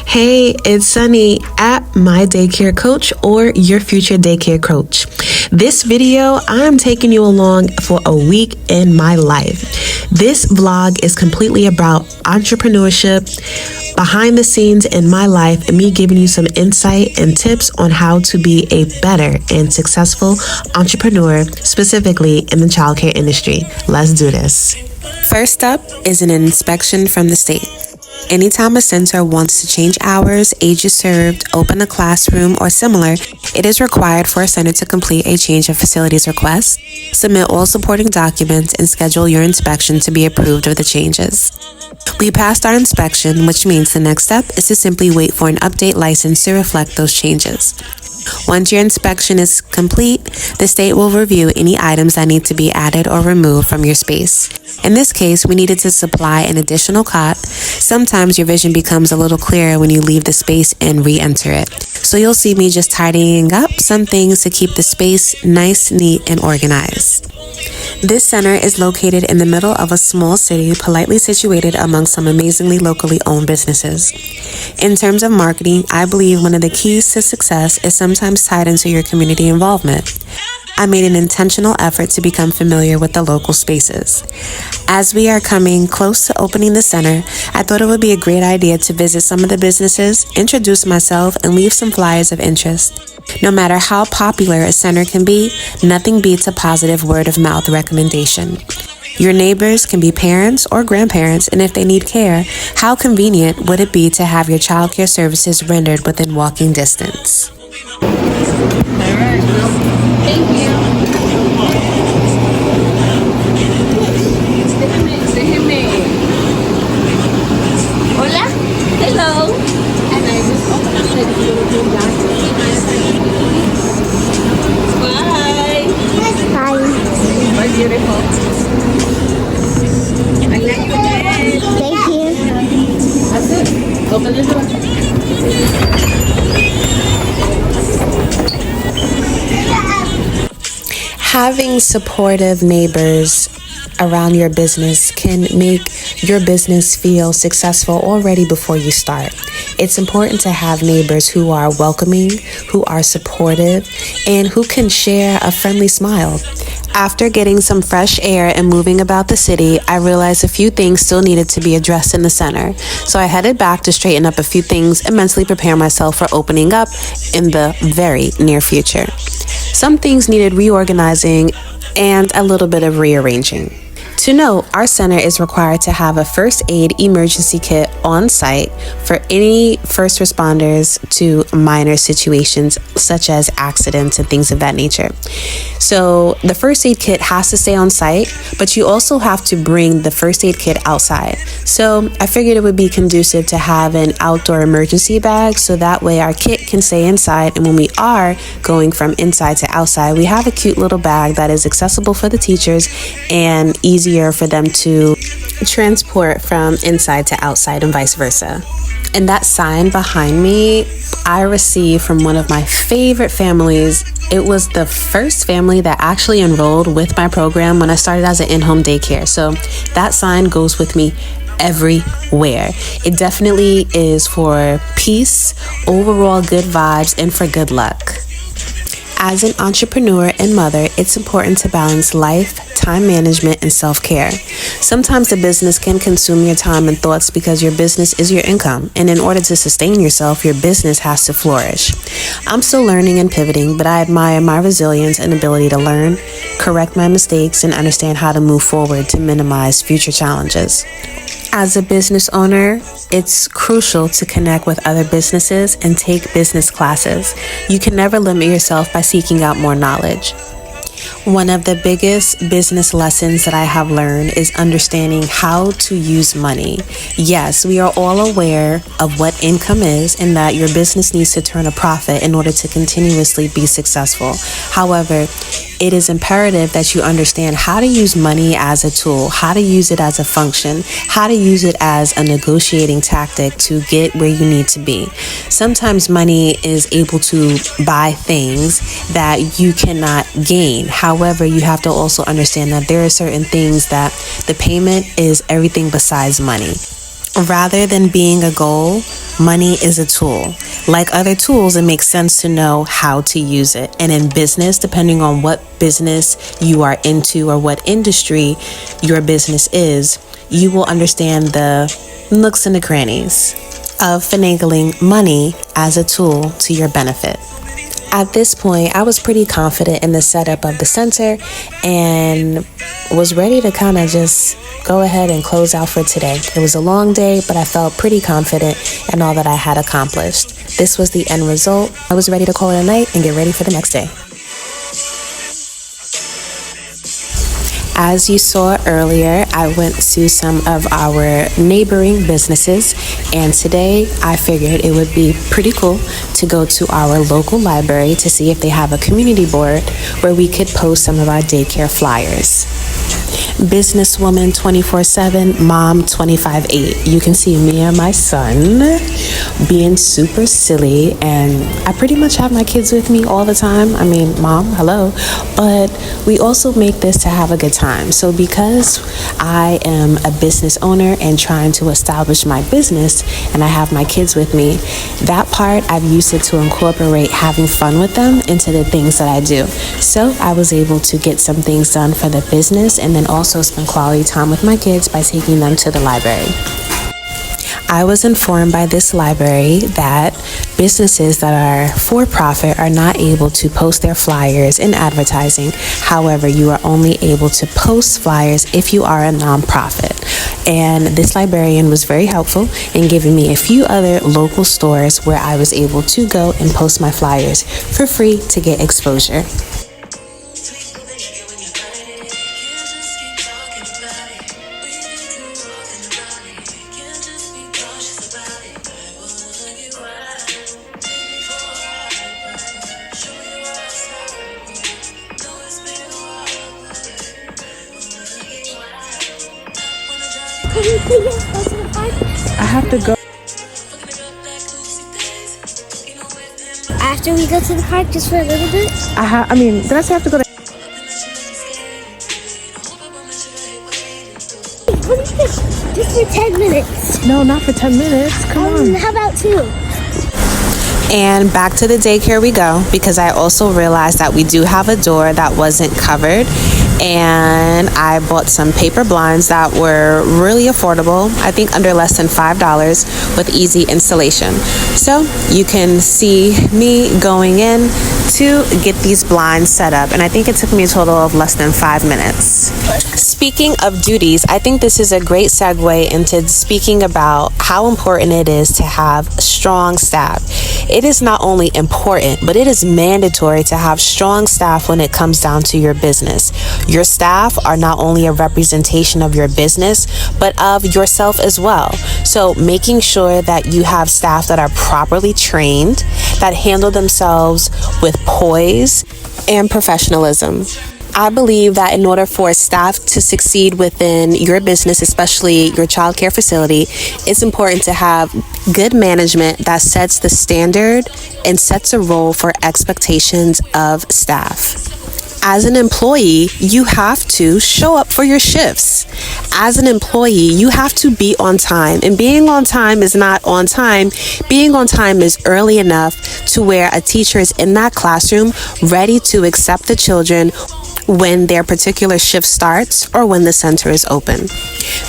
Hey, it's Sunny at My Daycare Coach or Your Future Daycare Coach. This video, I'm taking you along for a week in my life. This vlog is completely about entrepreneurship, behind the scenes in my life, and me giving you some insight and tips on how to be a better and successful entrepreneur, specifically in the childcare industry. Let's do this. First up is an inspection from the state. Anytime a center wants to change hours, ages served, open a classroom, or similar, it is required for a center to complete a change of facilities request, submit all supporting documents, and schedule your inspection to be approved of the changes. We passed our inspection, which means the next step is to simply wait for an update license to reflect those changes. Once your inspection is complete, the state will review any items that need to be added or removed from your space. In this case, we needed to supply an additional cot. Sometimes your vision becomes a little clearer when you leave the space and re-enter it. So you'll see me just tidying up some things to keep the space nice, neat, and organized. This center is located in the middle of a small city, politely situated among some amazingly locally owned businesses. In terms of marketing, I believe one of the keys to success is sometimes tied into your community involvement. I made an intentional effort to become familiar with the local spaces. As we are coming close to opening the center, I thought it would be a great idea to visit some of the businesses, introduce myself, and leave some flyers of interest. No matter how popular a center can be, nothing beats a positive word-of-mouth recommendation. Your neighbors can be parents or grandparents, and if they need care, how convenient would it be to have your childcare services rendered within walking distance? Thank you. Déjeme. Hola. Hello. And I just opened the door. Bye. Bye. Bye, beautiful. I like you again. Thank you. That's it. Open the door. Having supportive neighbors around your business can make your business feel successful already before you start. It's important to have neighbors who are welcoming, who are supportive, and who can share a friendly smile. After getting some fresh air and moving about the city, I realized a few things still needed to be addressed in the center. So I headed back to straighten up a few things and mentally prepare myself for opening up in the very near future. Some things needed reorganizing and a little bit of rearranging. To note, our center is required to have a first aid emergency kit on site for any first responders to minor situations such as accidents and things of that nature. So the first aid kit has to stay on site, but you also have to bring the first aid kit outside. So I figured it would be conducive to have an outdoor emergency bag so that way our kit can stay inside, and when we are going from inside to outside, we have a cute little bag that is accessible for the teachers and easier for them to transport from inside to outside and vice versa. And that sign behind me, I received from one of my favorite families. It was the first family that actually enrolled with my program when I started as an in-home daycare. So that sign goes with me everywhere. It definitely is for peace, overall good vibes, and for good luck. As an entrepreneur and mother, it's important to balance life, time management, and self-care. Sometimes the business can consume your time and thoughts because your business is your income, and in order to sustain yourself, your business has to flourish. I'm still learning and pivoting, but I admire my resilience and ability to learn, correct my mistakes, and understand how to move forward to minimize future challenges. As a business owner, it's crucial to connect with other businesses and take business classes. You can never limit yourself by seeking out more knowledge. One of the biggest business lessons that I have learned is understanding how to use money. Yes, we are all aware of what income is and that your business needs to turn a profit in order to continuously be successful. However, it is imperative that you understand how to use money as a tool, how to use it as a function, how to use it as a negotiating tactic to get where you need to be. Sometimes money is able to buy things that you cannot gain. However, you have to also understand that there are certain things that the payment is everything besides money. Rather than being a goal, money is a tool. Like other tools, it makes sense to know how to use it. And in business, depending on what business you are into or what industry your business is, you will understand the nooks and the crannies of finagling money as a tool to your benefit. At this point, I was pretty confident in the setup of the center and was ready to kind of just go ahead and close out for today. It was a long day, but I felt pretty confident in all that I had accomplished. This was the end result. I was ready to call it a night and get ready for the next day. As you saw earlier, I went to some of our neighboring businesses, and today I figured it would be pretty cool to go to our local library to see if they have a community board where we could post some of our daycare flyers. Businesswoman 24/7, mom 25/8. You can see me and my son being super silly, and I pretty much have my kids with me all the time. I mean, mom, hello. But we also make this to have a good time. So because I am a business owner and trying to establish my business and I have my kids with me, that part I've used it to incorporate having fun with them into the things that I do. So I was able to get some things done for the business and then also spend quality time with my kids by taking them to the library. I was informed by this library that businesses that are for-profit are not able to post their flyers in advertising. However, you are only able to post flyers if you are a nonprofit. And this librarian was very helpful in giving me a few other local stores where I was able to go and post my flyers for free to get exposure. Can we please go to the park? I have to go. After we go to the park, just for a little bit? I mean, did I say I have to go to? What do you think? Just for 10 minutes. No, not for 10 minutes. Come on. How about 2? And back to the daycare we go, because I also realized that we do have a door that wasn't covered, and I bought some paper blinds that were really affordable, I think under less than $5 with easy installation. So you can see me going in to get these blinds set up, and I think it took me a total of less than 5 minutes. Speaking of duties, I think this is a great segue into speaking about how important it is to have strong staff. It is not only important, but it is mandatory to have strong staff when it comes down to your business. Your staff are not only a representation of your business, but of yourself as well. So making sure that you have staff that are properly trained, that handle themselves with poise and professionalism. I believe that in order for staff to succeed within your business, especially your childcare facility, it's important to have good management that sets the standard and sets a role for expectations of staff. As an employee, you have to show up for your shifts. As an employee, you have to be on time. And being on time is not on time. Being on time is early enough to where a teacher is in that classroom ready to accept the children when their particular shift starts or when the center is open.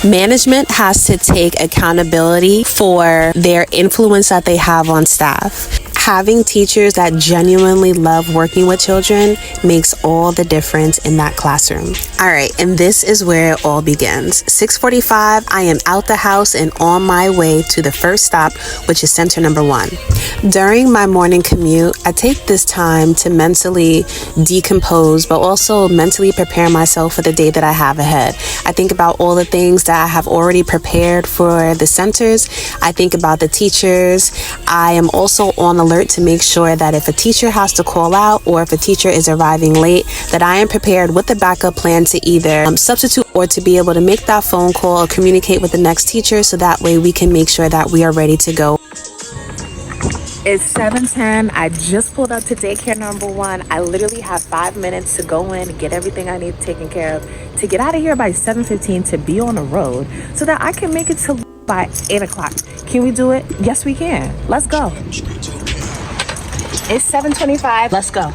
Management has to take accountability for their influence that they have on staff. Having teachers that genuinely love working with children makes all the difference in that classroom. All right, and this is where it all begins. 6:45, I am out the house and on my way to the first stop, which is center number 1. During my morning commute, I take this time to mentally decompose, but also mentally prepare myself for the day that I have ahead. I think about all the things that I have already prepared for the centers. I think about the teachers. I am also on alert to make sure that if a teacher has to call out or if a teacher is arriving late, that I am prepared with a backup plan to either substitute or to be able to make that phone call or communicate with the next teacher, so that way we can make sure that we are ready to go. It's 7:10. I just pulled up to daycare number 1. I literally have 5 minutes to go in, get everything I need taken care of, to get out of here by 7:15 to be on the road so that I can make it to by 8 o'clock. Can we do it? Yes, we can. Let's go. It's 7:25. Let's go.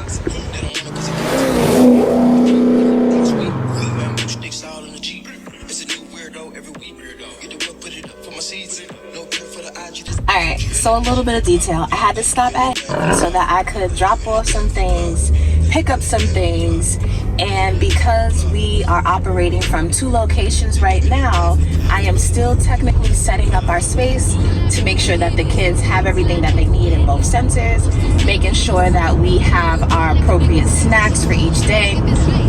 Alright, so a little bit of detail. I had to stop at so that I could drop off some things, pick up some things, and because we are operating from 2 locations right now, I am still technically setting up our space to make sure that the kids have everything that they need in both centers, making sure that we have our appropriate snacks for each day,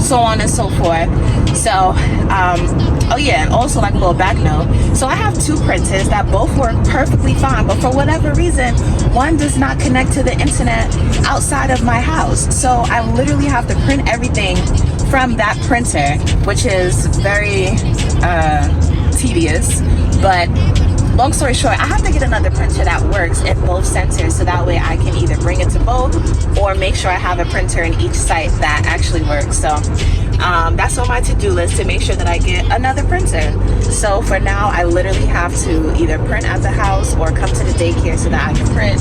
so on and so forth. So, oh yeah, and also like a little back note, so I have 2 printers that both work perfectly fine, but for whatever reason, one does not connect to the internet outside of my house. So I literally have to print everything from that printer, which is very tedious. But long story short, I have to get another printer that works at both centers, so that way I can either bring it to both or make sure I have a printer in each site that actually works. So that's on my to-do list, to make sure that I get another printer. So for now, I literally have to either print at the house or come to the daycare so that I can print,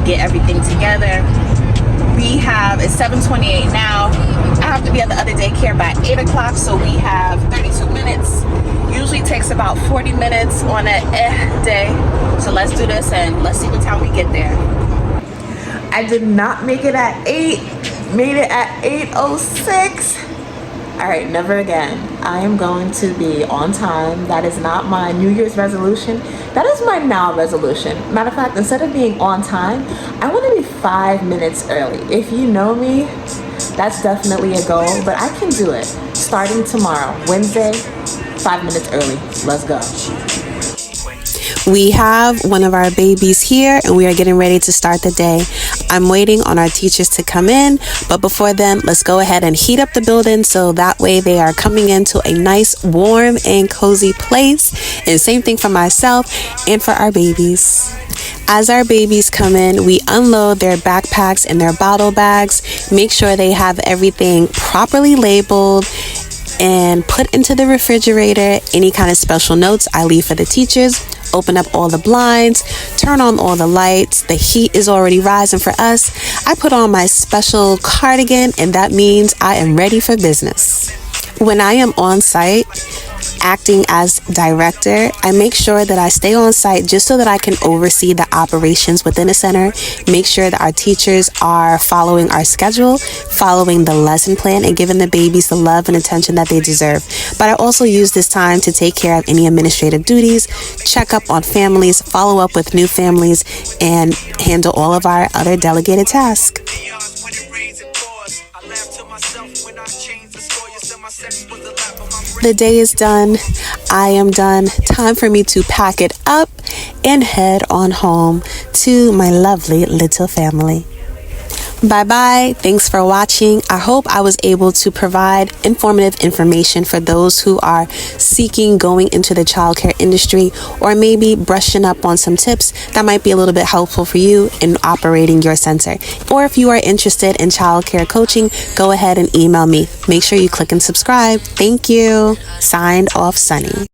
get everything together. It's 7:28 now. I have to be at the other daycare by 8 o'clock, so we have 32 minutes. Usually takes about 40 minutes on a day. So let's do this and let's see what time we get there. I did not make it at 8, made it at 8:06. All right, never again. I am going to be on time. That is not my New Year's resolution. That is my now resolution. Matter of fact, instead of being on time, I want to be 5 minutes early. If you know me, that's definitely a goal, but I can do it. Starting tomorrow, Wednesday, 5 minutes early. Let's go. We have one of our babies here and we are getting ready to start the day. I'm waiting on our teachers to come in, but before then, let's go ahead and heat up the building so that way they are coming into a nice, warm, and cozy place. And same thing for myself and for our babies. As our babies come in, we unload their backpacks and their bottle bags, make sure they have everything properly labeled and put into the refrigerator. Any kind of special notes I leave for the teachers. Open up all the blinds, turn on all the lights. The heat is already rising for us. I put on my special cardigan, and that means I am ready for business. When I am on site, acting as director, I make sure that I stay on site just so that I can oversee the operations within a center, make sure that our teachers are following our schedule, following the lesson plan, and giving the babies the love and attention that they deserve. But I also use this time to take care of any administrative duties, check up on families, follow up with new families, and handle all of our other delegated tasks. The day is done. I am done. Time for me to pack it up and head on home to my lovely little family. Bye-bye. Thanks for watching. I hope I was able to provide informative information for those who are seeking going into the childcare industry, or maybe brushing up on some tips that might be a little bit helpful for you in operating your center. Or if you are interested in childcare coaching, go ahead and email me. Make sure you click and subscribe. Thank you. Signed off, Sunny.